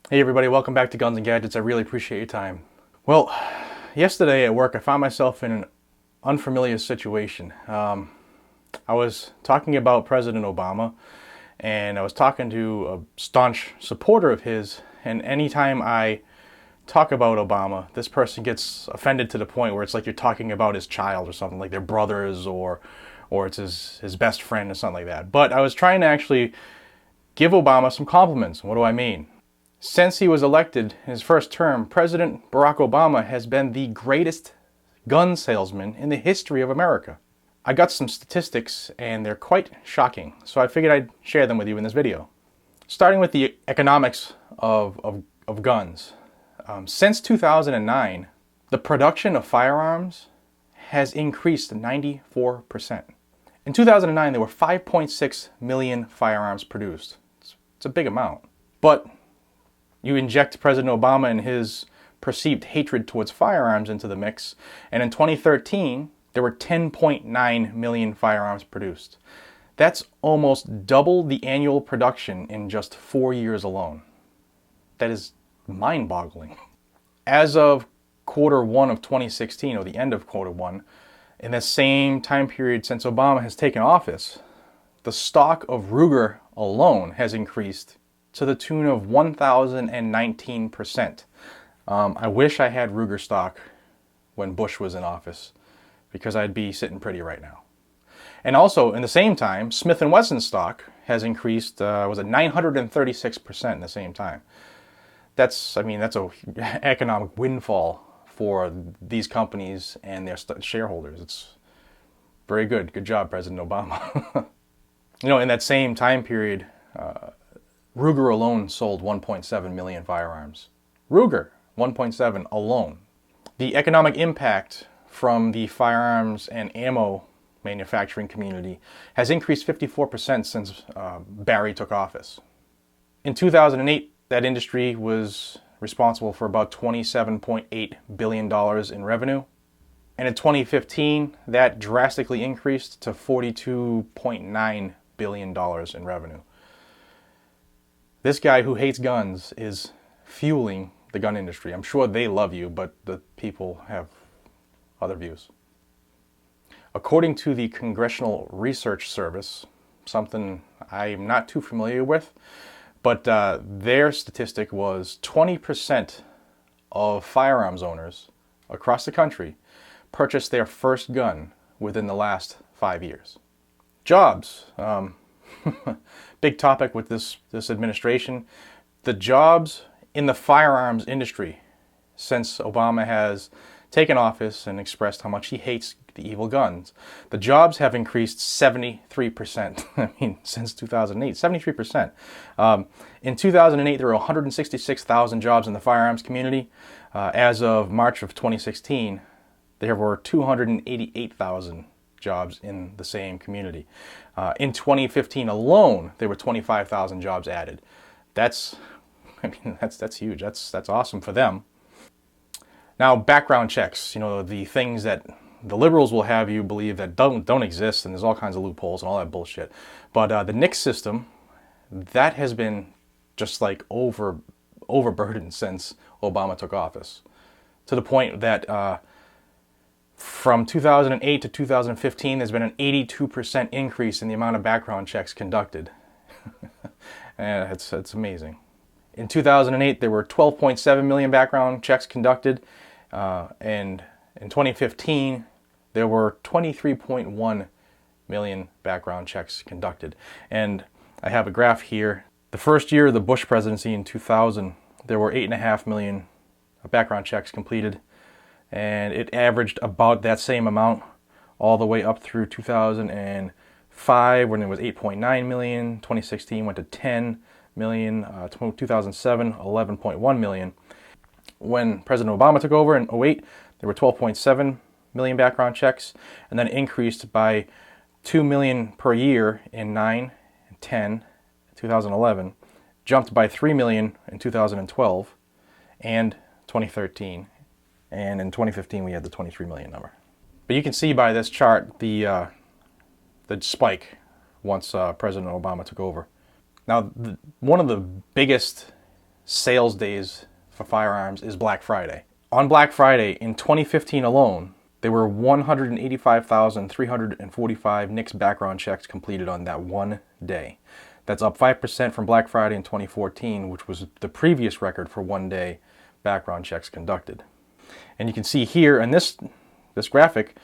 Hey everybody, welcome back to Guns and Gadgets. I really appreciate your time. Well, yesterday at work I found myself in an unfamiliar situation. I was talking about President Obama, and I was talking to a staunch supporter of his, and anytime I talk about Obama, this person gets offended to the point where it's like you're talking about his child or something, like their brothers or it's his best friend or something like that. But I was trying to actually give Obama some compliments. What do I mean? Since he was elected in his first term, President Barack Obama has been the greatest gun salesman in the history of America. I got some statistics and they're quite shocking, so I figured I'd share them with you in this video. Starting with the economics of guns. Since 2009, the production of firearms has increased 94%. In 2009, there were 5.6 million firearms produced. It's a big amount. But you inject President Obama and his perceived hatred towards firearms into the mix, and in 2013, there were 10.9 million firearms produced. That's almost double the annual production in just 4 years alone. That is mind-boggling. As of quarter one of 2016, or the end of quarter one, in the same time period since Obama has taken office, the stock of Ruger alone has increased to the tune of 1,019%. I wish I had Ruger stock when Bush was in office, because I'd be sitting pretty right now. And also, in the same time, Smith & Wesson stock has increased, was it 936% in the same time. That's a economic windfall for these companies and their shareholders. It's very good. Good job, President Obama. In that same time period, Ruger alone sold 1.7 million firearms. Ruger, 1.7 alone. The economic impact from the firearms and ammo manufacturing community has increased 54% since Barry took office. In 2008, that industry was responsible for about $27.8 billion in revenue. And in 2015, that drastically increased to $42.9 billion in revenue. This guy who hates guns is fueling the gun industry. I'm sure they love you, but the people have other views. According to the Congressional Research Service, something I'm not too familiar with, but their statistic was 20% of firearms owners across the country purchased their first gun within the last 5 years. Jobs. Big topic with this administration. The jobs in the firearms industry, since Obama has taken office and expressed how much he hates the evil guns, the jobs have increased 73%. Since 2008, 73%. In 2008, there were 166,000 jobs in the firearms community. As of March of 2016, there were 288,000 jobs in the same community. In 2015 alone, there were 25,000 jobs added. That's huge. That's awesome for them. Now, background checks, the things that the liberals will have you believe that don't exist, and there's all kinds of loopholes and all that bullshit. But the NICS system, that has been just like overburdened since Obama took office, to the point that from 2008 to 2015, there's been an 82% increase in the amount of background checks conducted. And it's amazing. In 2008, there were 12.7 million background checks conducted, and in 2015, there were 23.1 million background checks conducted. And I have a graph here. The first year of the Bush presidency in 2000, there were 8.5 million background checks completed, and it averaged about that same amount all the way up through 2005, when it was 8.9 million. 2016 went to 10 million. 2007, 11.1 million. When President Obama took over in 2008, there were 12.7 million background checks, and then increased by 2 million per year in 9, 10, 2011, jumped by 3 million in 2012 and 2013, and in 2015 we had the 23 million number. But you can see by this chart the spike once President Obama took over. Now, one of the biggest sales days for firearms is Black Friday. On Black Friday in 2015 alone, there were 185,345 NICS background checks completed on that one day. That's up 5% from Black Friday in 2014, which was the previous record for one-day background checks conducted. And you can see here in this graphic,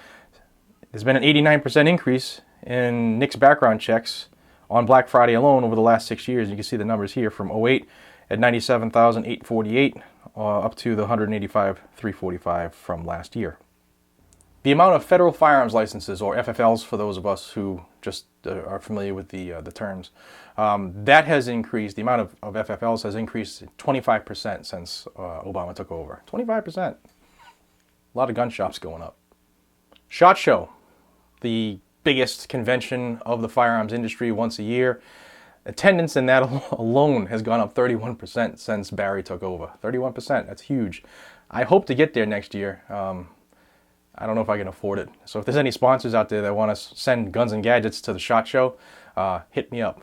there's been an 89% increase in NICS background checks on Black Friday alone over the last 6 years. You can see the numbers here from '08 at 97,848 up to the 185,345 from last year. The amount of federal firearms licenses, or FFLs for those of us who just are familiar with the terms, that has increased. The amount of FFLs has increased 25% since Obama took over. 25%. A lot of gun shops going up. SHOT Show, the biggest convention of the firearms industry once a year. Attendance in that alone has gone up 31% since Barry took over. 31%, that's huge. I hope to get there next year. I don't know if I can afford it. So if there's any sponsors out there that want to send guns and gadgets to the SHOT Show, hit me up.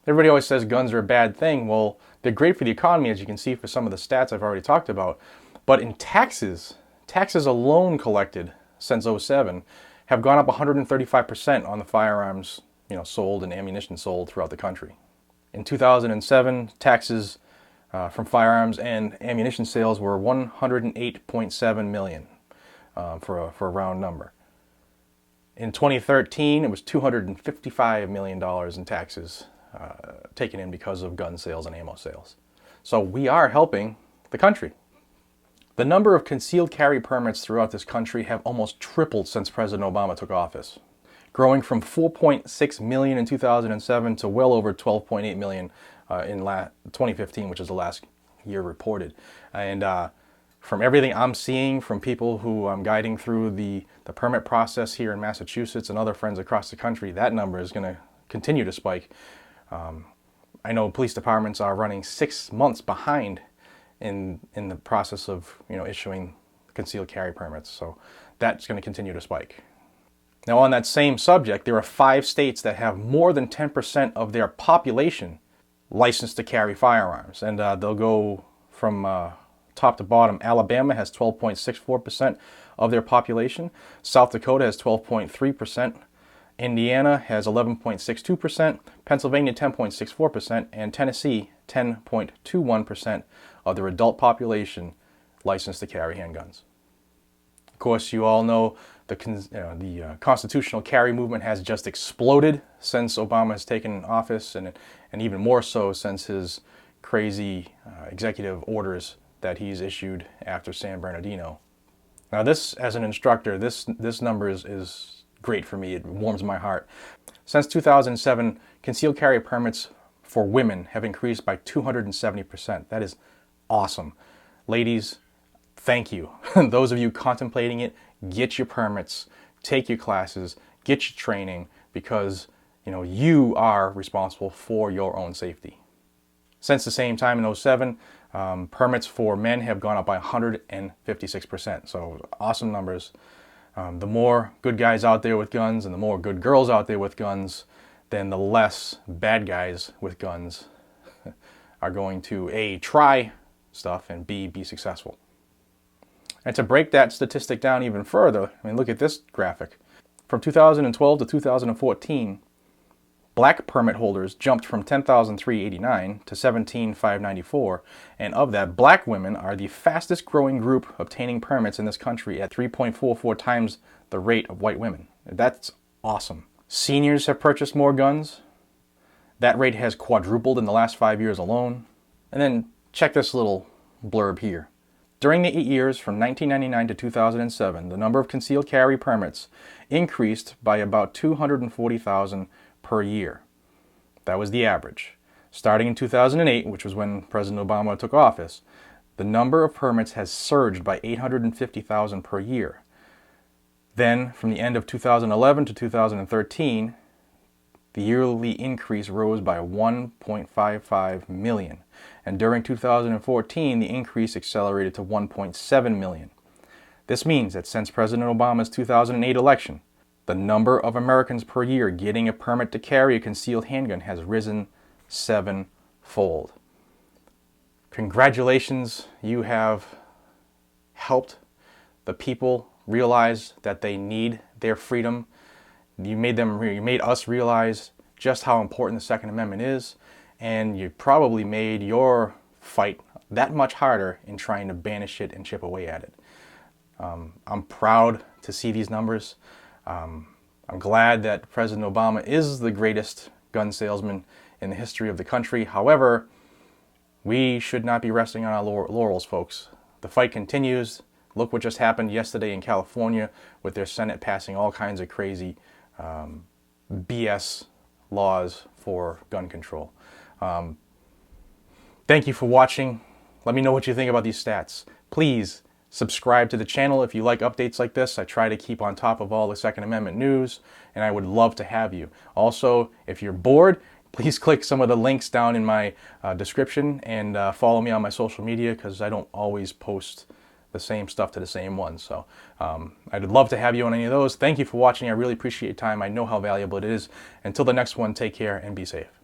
Everybody always says guns are a bad thing. Well, they're great for the economy, as you can see for some of the stats I've already talked about. But in taxes alone collected since '07 have gone up 135% on the firearms, sold and ammunition sold throughout the country. In 2007, taxes from firearms and ammunition sales were $108.7 million. For a round number. In 2013, it was $255 million in taxes taken in because of gun sales and ammo sales. So we are helping the country. The number of concealed carry permits throughout this country have almost tripled since President Obama took office, growing from 4.6 million in 2007 to well over 12.8 million in 2015, which is the last year reported. And from everything I'm seeing from people who I'm guiding through the permit process here in Massachusetts and other friends across the country, that number is going to continue to spike. I know police departments are running 6 months behind in the process of issuing concealed carry permits, so that's going to continue to spike. Now, on that same subject, there are 5 states that have more than 10% of their population licensed to carry firearms, and they'll go from top to bottom. Alabama has 12.64% of their population. South Dakota has 12.3%. Indiana has 11.62%. Pennsylvania 10.64%. And Tennessee 10.21% of their adult population licensed to carry handguns. Of course, you all know the constitutional carry movement has just exploded since Obama has taken office, and even more so since his crazy executive orders that he's issued after San Bernardino. Now this, as an instructor, this number is great for me. It warms my heart. Since 2007, concealed carry permits for women have increased by 270%. That is awesome. Ladies, thank you. Those of you contemplating it, get your permits, take your classes, get your training, because you are responsible for your own safety. Since the same time in '07, permits for men have gone up by 156%. So awesome numbers. The more good guys out there with guns and the more good girls out there with guns, then the less bad guys with guns are going to A, try stuff, and B, be successful. And to break that statistic down even further, look at this graphic. From 2012 to 2014, black permit holders jumped from 10,389 to 17,594, and of that, black women are the fastest growing group obtaining permits in this country at 3.44 times the rate of white women. That's awesome. Seniors have purchased more guns. That rate has quadrupled in the last 5 years alone. And then check this little blurb here. During the 8 years from 1999 to 2007, the number of concealed carry permits increased by about 240,000 per year. That was the average. Starting in 2008, which was when President Obama took office, the number of permits has surged by 850,000 per year. Then, from the end of 2011 to 2013, the yearly increase rose by 1.55 million. And during 2014, the increase accelerated to 1.7 million. This means that since President Obama's 2008 election, the number of Americans per year getting a permit to carry a concealed handgun has risen 7-fold. Congratulations, you have helped the people realize that they need their freedom. You made us realize just how important the Second Amendment is, and you probably made your fight that much harder in trying to banish it and chip away at it. I'm proud to see these numbers. I'm glad that President Obama is the greatest gun salesman in the history of the country. However, we should not be resting on our laurels, folks. The fight continues. Look what just happened yesterday in California with their Senate passing all kinds of crazy BS laws for gun control. Thank you for watching. Let me know what you think about these stats. Please subscribe to the channel if you like updates like this. I try to keep on top of all the Second Amendment news, and I would love to have you. Also, if you're bored, please click some of the links down in my description and follow me on my social media, because I don't always post the same stuff to the same ones. So I'd love to have you on any of those. Thank you for watching. I really appreciate your time. I know how valuable it is. Until the next one, take care and be safe.